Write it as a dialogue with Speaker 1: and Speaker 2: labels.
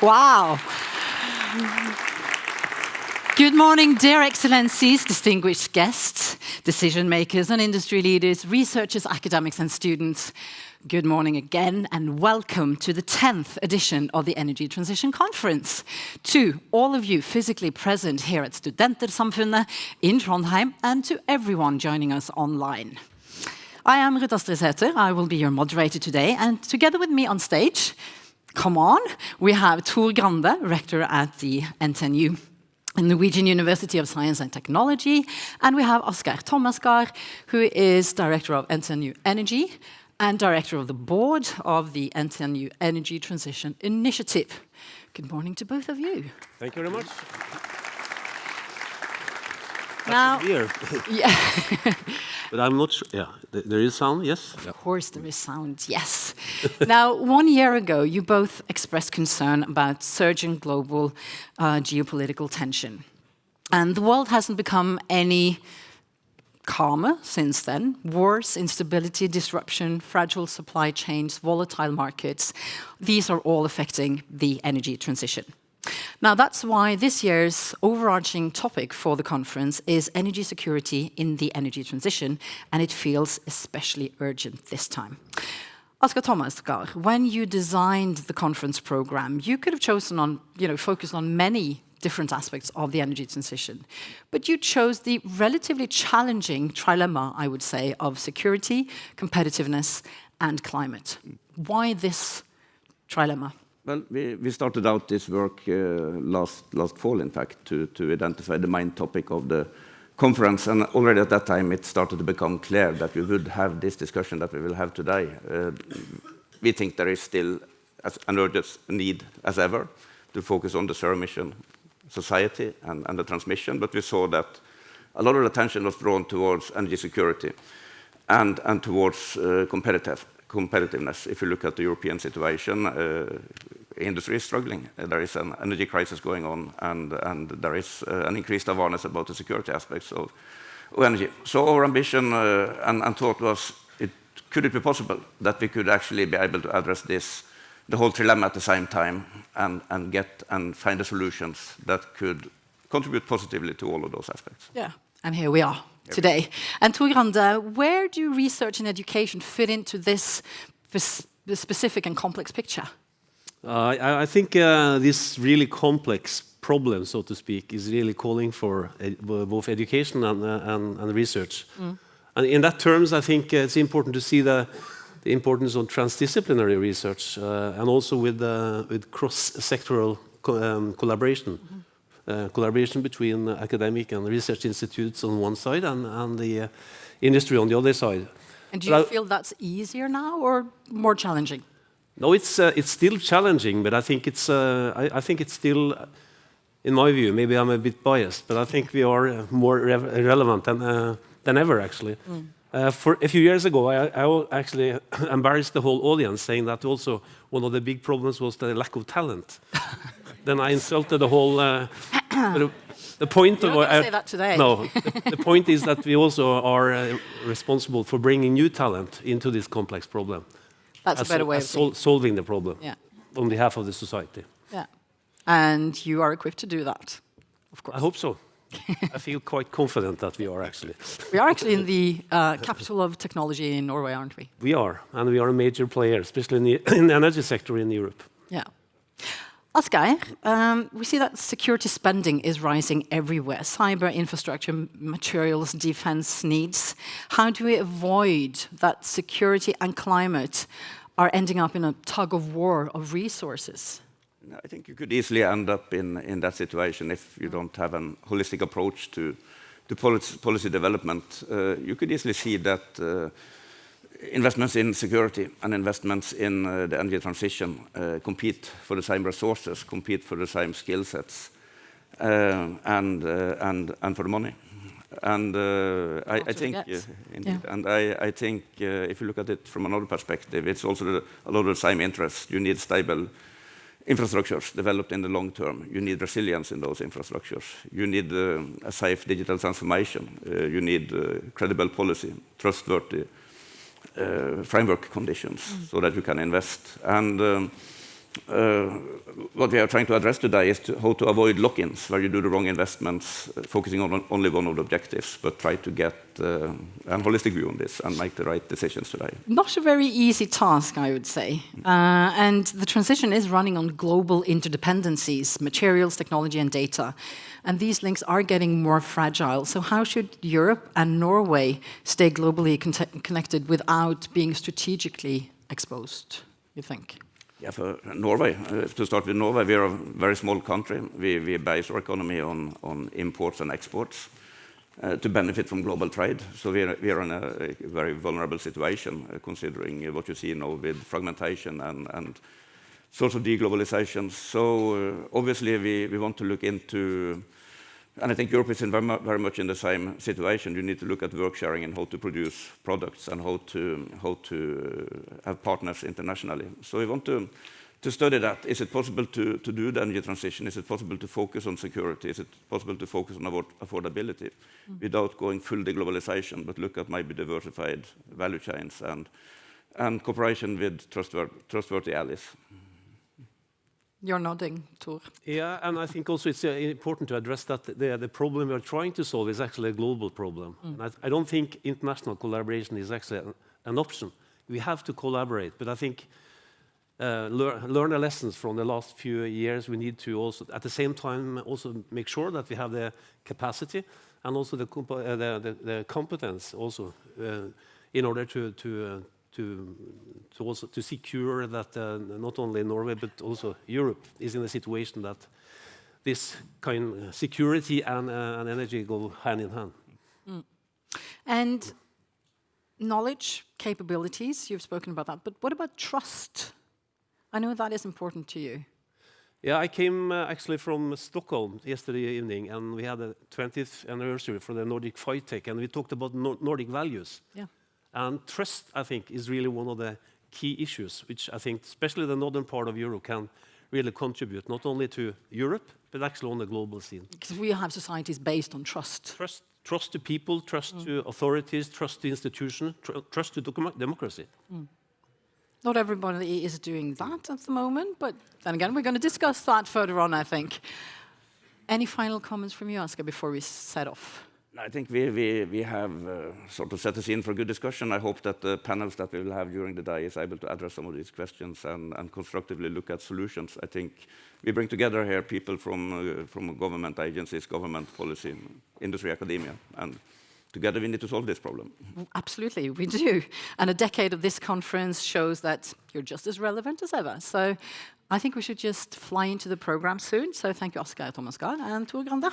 Speaker 1: Wow. Good morning, dear Excellencies, distinguished guests, decision makers and industry leaders, researchers, academics and students. Good morning again and welcome to the 10th edition of the Energy Transition Conference. To all of you physically present here at Studentersamfunnet in Trondheim and to everyone joining us online. I am Ruth Astrid Sæter, I will be your moderator today, and together with me on stage, come on, we have Grande, Rector at the NTNU, Norwegian University of Science and Technology, and we have Asgeir Tomasgard, who is Director of NTNU Energy and Director of the Board of the NTNU Energy Transition Initiative. Good morning to both of you.
Speaker 2: Thank you very much.
Speaker 1: Now,
Speaker 2: yeah. But I'm not sure. Yeah, there is sound, yes?
Speaker 1: Of course there is sound, yes. Now, 1 year ago, you both expressed concern about surging global geopolitical tension. And the world hasn't become any calmer since then. Wars, instability, disruption, fragile supply chains, volatile markets, these are all affecting the energy transition. Now, that's why this year's overarching topic for the conference is energy security in the energy transition, and it feels especially urgent this time. Asgeir Tomasgard, when you designed the conference program, you could have chosen on, focused on many different aspects of the energy transition, but you chose the relatively challenging trilemma, I would say, of security, competitiveness, and climate. Why this trilemma?
Speaker 3: Well, we started out this work last fall, in fact, to identify the main topic of the conference. And already at that time, it started to become clear that we would have this discussion that we will have today. We think there is still an urgent need, as ever, to focus on the zero-emission society and the transmission. But we saw that a lot of attention was drawn towards energy security and towards competitiveness. If you look at the European situation, industry is struggling. There is an energy crisis going on, and there is an increased awareness about the security aspects of energy. So our ambition and thought was, could it be possible that we could actually be able to address the whole trilemma at the same time, and find the solutions that could contribute positively to all of those aspects?
Speaker 1: Yeah, and here we are today. And Grande, where do research and education fit into this specific and complex picture?
Speaker 2: I think this really complex problem, so to speak, is really calling for both education and research. And in that terms, I think it's important to see the importance of transdisciplinary research and also with cross-sectoral collaboration. Collaboration between academic and research institutes on one side and the industry on the other side.
Speaker 1: And do you feel that's easier now or more challenging?
Speaker 2: No, it's still challenging, but I think it's still, in my view, maybe I'm a bit biased, but I think we are more relevant than ever, actually. For a few years ago, I actually embarrassed the whole audience, saying that also one of the big problems was the lack of talent. Then I insulted the whole. The point
Speaker 1: You're not going to say that today.
Speaker 2: No, the point is that we also are responsible for bringing new talent into this complex problem.
Speaker 1: That's a better way of
Speaker 2: solving the problem on behalf of the society.
Speaker 1: Yeah, and you are equipped to do that, of course.
Speaker 2: I hope so. I feel quite confident that we are actually.
Speaker 1: We are actually in the capital of technology in Norway, aren't we?
Speaker 2: We are, and we are a major player, especially in the energy sector in Europe.
Speaker 1: Yeah. Asgeir, we see that security spending is rising everywhere. Cyber infrastructure, materials, defense needs. How do we avoid that security and climate are ending up in a tug of war of resources?
Speaker 3: I think you could easily end up in that situation if you don't have a holistic approach to policy development. You could easily see that investments in security and investments in the energy transition compete for the same resources, compete for the same skill sets, and for the money. And I think, indeed, and I think if you look at it from another perspective, it's also a lot of the same interests. You need stable infrastructures developed in the long term. You need resilience in those infrastructures. You need a safe digital transformation. You need credible policy, trustworthy framework conditions so that you can invest. And what we are trying to address today is how to avoid lock-ins, where you do the wrong investments, focusing on only one of the objectives, but try to get a holistic view on this and make the right decisions today.
Speaker 1: Not a very easy task, I would say. And the transition is running on global interdependencies, materials, technology, and data. And these links are getting more fragile. So how should Europe and Norway stay globally connected without being strategically exposed, you think?
Speaker 3: Yeah, for Norway, to start with Norway, we are a very small country. We base our economy on imports and exports to benefit from global trade. So we are in a very vulnerable situation, considering what you see now with fragmentation and sorts of de-globalisation. So obviously we want to look into, and I think Europe is in very much in the same situation. You need to look at work sharing and how to produce products and how to have partners internationally. So we want to study that. Is it possible to do the energy transition? Is it possible to focus on security? Is it possible to focus on affordability without going full deglobalization, but look at maybe diversified value chains and cooperation with trustworthy allies?
Speaker 1: You're nodding, Tor.
Speaker 2: Yeah, and I think also it's important to address that the problem we're trying to solve is actually a global problem. And I don't think international collaboration is actually an option. We have to collaborate, but I think learn the lessons from the last few years. We need to also, at the same time, also make sure that we have the capacity and also the competence also in order to secure that not only Norway but also Europe is in a situation that this kind of security and energy go hand in hand.
Speaker 1: And knowledge, capabilities, you've spoken about that, but what about trust? I know that is important to you.
Speaker 2: Yeah, I came actually from Stockholm yesterday evening, and we had the 20th anniversary for the Nordic Fight Tech, and we talked about Nordic values. Yeah. And trust, I think, is really one of the key issues, which I think, especially the northern part of Europe, can really contribute, not only to Europe, but actually on the global scene.
Speaker 1: Because we have societies based on trust.
Speaker 2: Trust to people, trust to authorities, trust to institutions, trust to democracy.
Speaker 1: Not everybody is doing that at the moment, but then again, we're going to discuss that further on, I think. Any final comments from you, Asgeir, before we set off?
Speaker 3: I think we have sort of set the scene for a good discussion. I hope that the panels that we will have during the day is able to address some of these questions and constructively look at solutions. I think we bring together here people from government agencies, government policy, industry, academia, and together we need to solve this problem.
Speaker 1: Absolutely, we do. And a decade of this conference shows that you're just as relevant as ever. So I think we should just fly into the program soon. So thank you, Asgeir, Tomasgard, and Tor Grande.